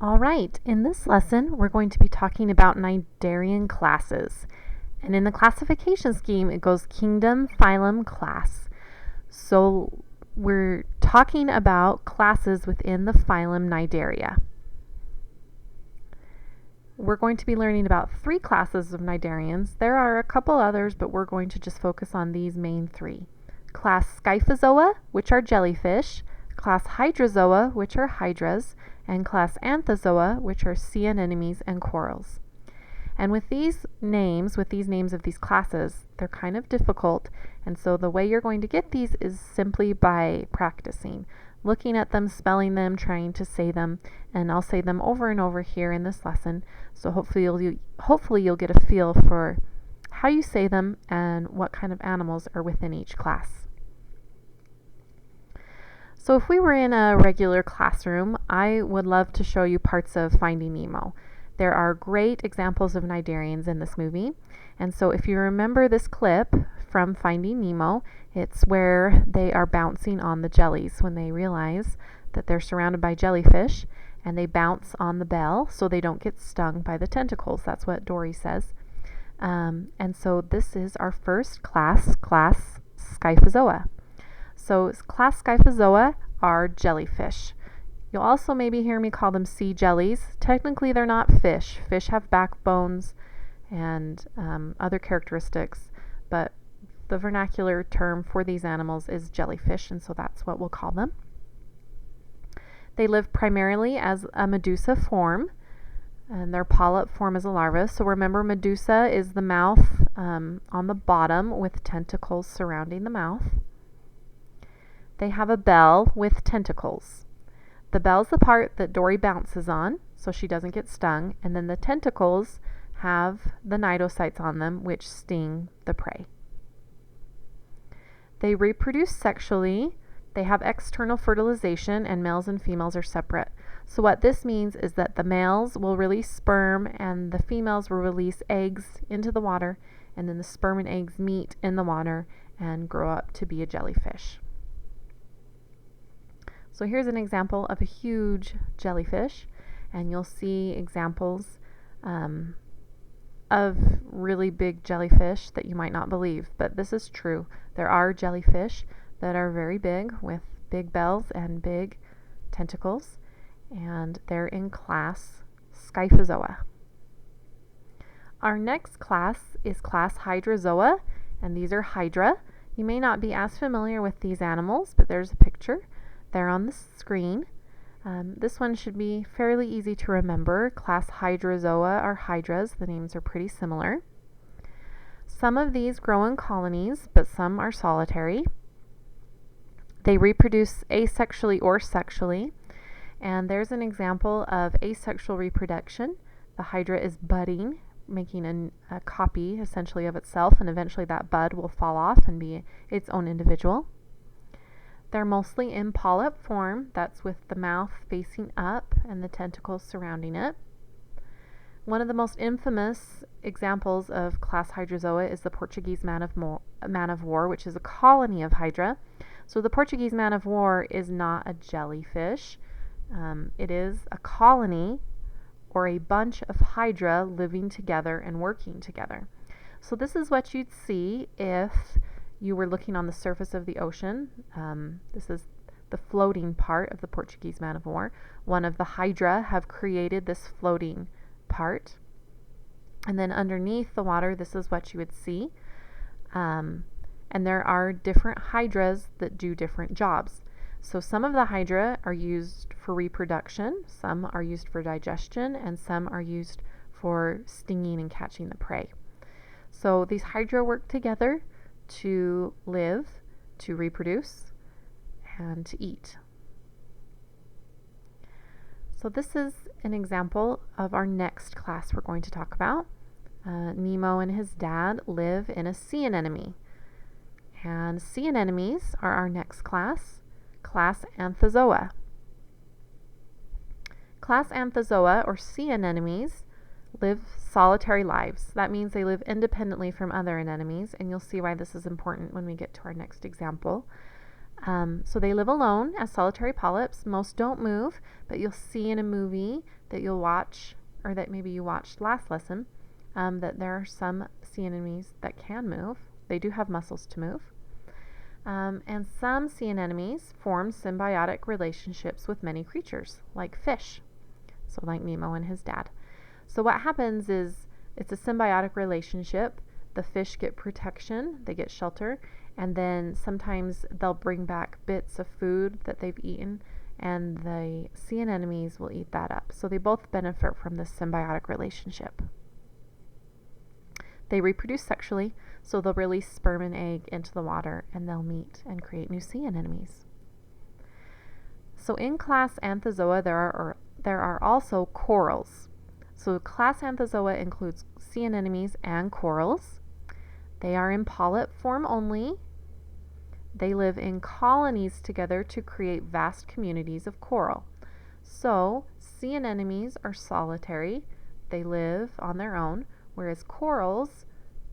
All right, in this lesson, we're going to be talking about Cnidarian classes. And in the classification scheme, it goes kingdom, phylum, class. So we're talking about classes within the phylum Cnidaria. We're going to be learning about 3 classes of cnidarians. There are a couple others, but we're going to just focus on these main 3. Class Scyphozoa, which are jellyfish, class Hydrozoa, which are hydras, and class Anthozoa, which are sea anemones and corals. And with these names of these classes, they're kind of difficult, and so the way you're going to get these is simply by practicing, looking at them, spelling them, trying to say them, and I'll say them over and over here in this lesson, so hopefully you'll get a feel for how you say them and what kind of animals are within each class. So if we were in a regular classroom, I would love to show you parts of Finding Nemo. There are great examples of cnidarians in this movie, and so if you remember this clip from Finding Nemo, it's where they are bouncing on the jellies when they realize that they're surrounded by jellyfish, and they bounce on the bell so they don't get stung by the tentacles. That's what Dory says. And so this is our first class Scyphozoa. So class Scyphozoa are jellyfish. You'll also maybe hear me call them sea jellies. Technically, they're not fish. Fish have backbones and other characteristics, but the vernacular term for these animals is jellyfish, and so that's what we'll call them. They live primarily as a medusa form, and their polyp form is a larva. So remember, medusa is the mouth on the bottom with tentacles surrounding the mouth. They have a bell with tentacles. The bell's the part that Dory bounces on so she doesn't get stung, and then the tentacles have the cnidocytes on them, which sting the prey. They reproduce sexually. They have external fertilization, and males and females are separate. So what this means is that the males will release sperm and the females will release eggs into the water, and then the sperm and eggs meet in the water and grow up to be a jellyfish. So here's an example of a huge jellyfish, and you'll see examples of really big jellyfish that you might not believe, but this is true. There are jellyfish that are very big with big bells and big tentacles, and they're in class Scyphozoa. Our next class is class Hydrozoa, and these are hydra. You may not be as familiar with these animals, but there's a picture there on the screen. This one should be fairly easy to remember. Class Hydrozoa are hydras. The names are pretty similar. Some of these grow in colonies, but some are solitary. They reproduce asexually or sexually, and there's an example of asexual reproduction. The hydra is budding, making a copy essentially of itself, and eventually that bud will fall off and be its own individual. They're mostly in polyp form, that's with the mouth facing up and the tentacles surrounding it. One of the most infamous examples of class Hydrozoa is the Portuguese man of war, which is a colony of hydra. So the Portuguese man of war is not a jellyfish. It is a colony or a bunch of hydra living together and working together. So this is what you'd see if you were looking on the surface of the ocean. This is the floating part of the Portuguese man of war. One of the hydra have created this floating part. And then underneath the water, this is what you would see. And there are different hydras that do different jobs. So some of the hydra are used for reproduction, some are used for digestion, and some are used for stinging and catching the prey. So these hydra work together to live, to reproduce, and to eat. So this is an example of our next class we're going to talk about. Nemo and his dad live in a sea anemone. And sea anemones are our next class, class Anthozoa. Class Anthozoa, or sea anemones, live solitary lives. That means they live independently from other anemones, and you'll see why this is important when we get to our next example. So they live alone as solitary polyps. Most don't move, but you'll see in a movie that you'll watch, or that maybe you watched last lesson, that there are some sea anemones that can move. They do have muscles to move. And some sea anemones form symbiotic relationships with many creatures, like fish. So like Nemo and his dad. So what happens is it's a symbiotic relationship. The fish get protection, they get shelter, and then sometimes they'll bring back bits of food that they've eaten, and the sea anemones will eat that up. So they both benefit from this symbiotic relationship. They reproduce sexually, so they'll release sperm and egg into the water, and they'll meet and create new sea anemones. So in class Anthozoa, there are also corals. So class Anthozoa includes sea anemones and corals. They are in polyp form only. They live in colonies together to create vast communities of coral. So sea anemones are solitary. They live on their own, whereas corals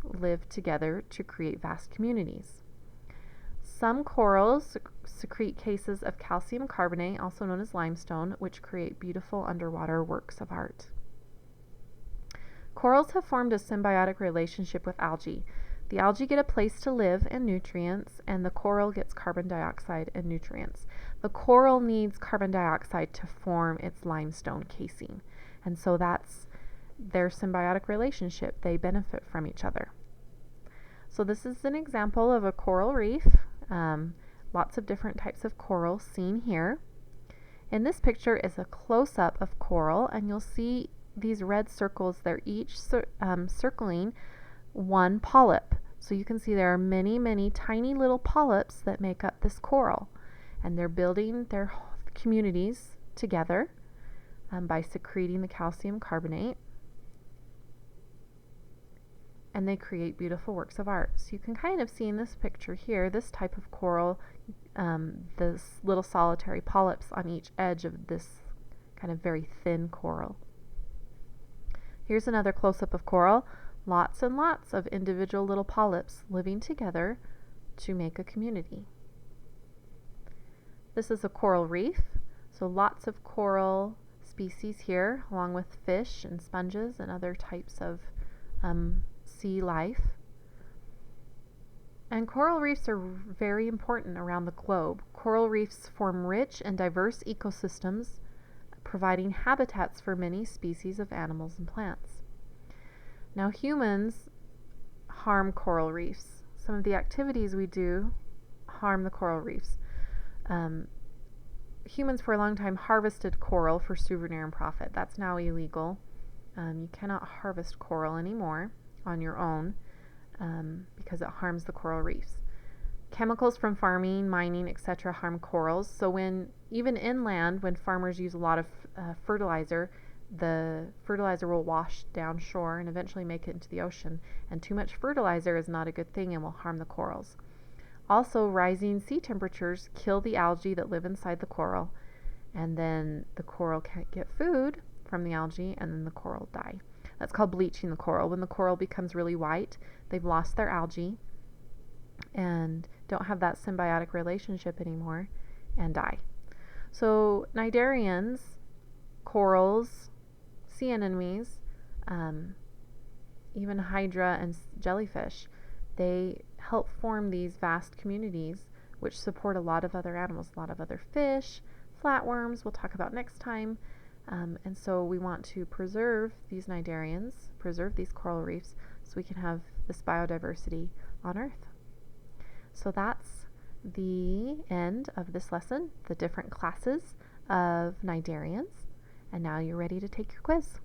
live together to create vast communities. Some corals secrete cases of calcium carbonate, also known as limestone, which create beautiful underwater works of art. Corals have formed a symbiotic relationship with algae. The algae get a place to live and nutrients, and the coral gets carbon dioxide and nutrients. The coral needs carbon dioxide to form its limestone casing, and so that's their symbiotic relationship. They benefit from each other. So this is an example of a coral reef. Lots of different types of coral seen here. In this picture is a close-up of coral, and you'll see these red circles. They're each circling one polyp. So you can see there are many, many tiny little polyps that make up this coral, and they're building their communities together by secreting the calcium carbonate, and they create beautiful works of art. So you can kind of see in this picture here, this type of coral, this little solitary polyps on each edge of this kind of very thin coral. Here's another close-up of coral. Lots and lots of individual little polyps living together to make a community. This is a coral reef, so lots of coral species here, along with fish and sponges and other types of sea life. And coral reefs are very important around the globe. Coral reefs form rich and diverse ecosystems, providing habitats for many species of animals and plants. Now, humans harm coral reefs. Some of the activities we do harm the coral reefs. Humans for a long time harvested coral for souvenir and profit. That's now illegal. You cannot harvest coral anymore on your own because it harms the coral reefs. Chemicals from farming, mining, etc. harm corals. So even inland, when farmers use a lot of fertilizer, the fertilizer will wash down shore and eventually make it into the ocean. And too much fertilizer is not a good thing and will harm the corals. Also, rising sea temperatures kill the algae that live inside the coral, and then the coral can't get food from the algae, and then the coral die. That's called bleaching the coral. When the coral becomes really white, they've lost their algae and don't have that symbiotic relationship anymore and die. So cnidarians, corals, sea anemones, even hydra and jellyfish, they help form these vast communities which support a lot of other animals, a lot of other fish, flatworms we'll talk about next time. And so we want to preserve these cnidarians, preserve these coral reefs, so we can have this biodiversity on Earth. So that's the end of this lesson, the different classes of cnidarians. And now you're ready to take your quiz.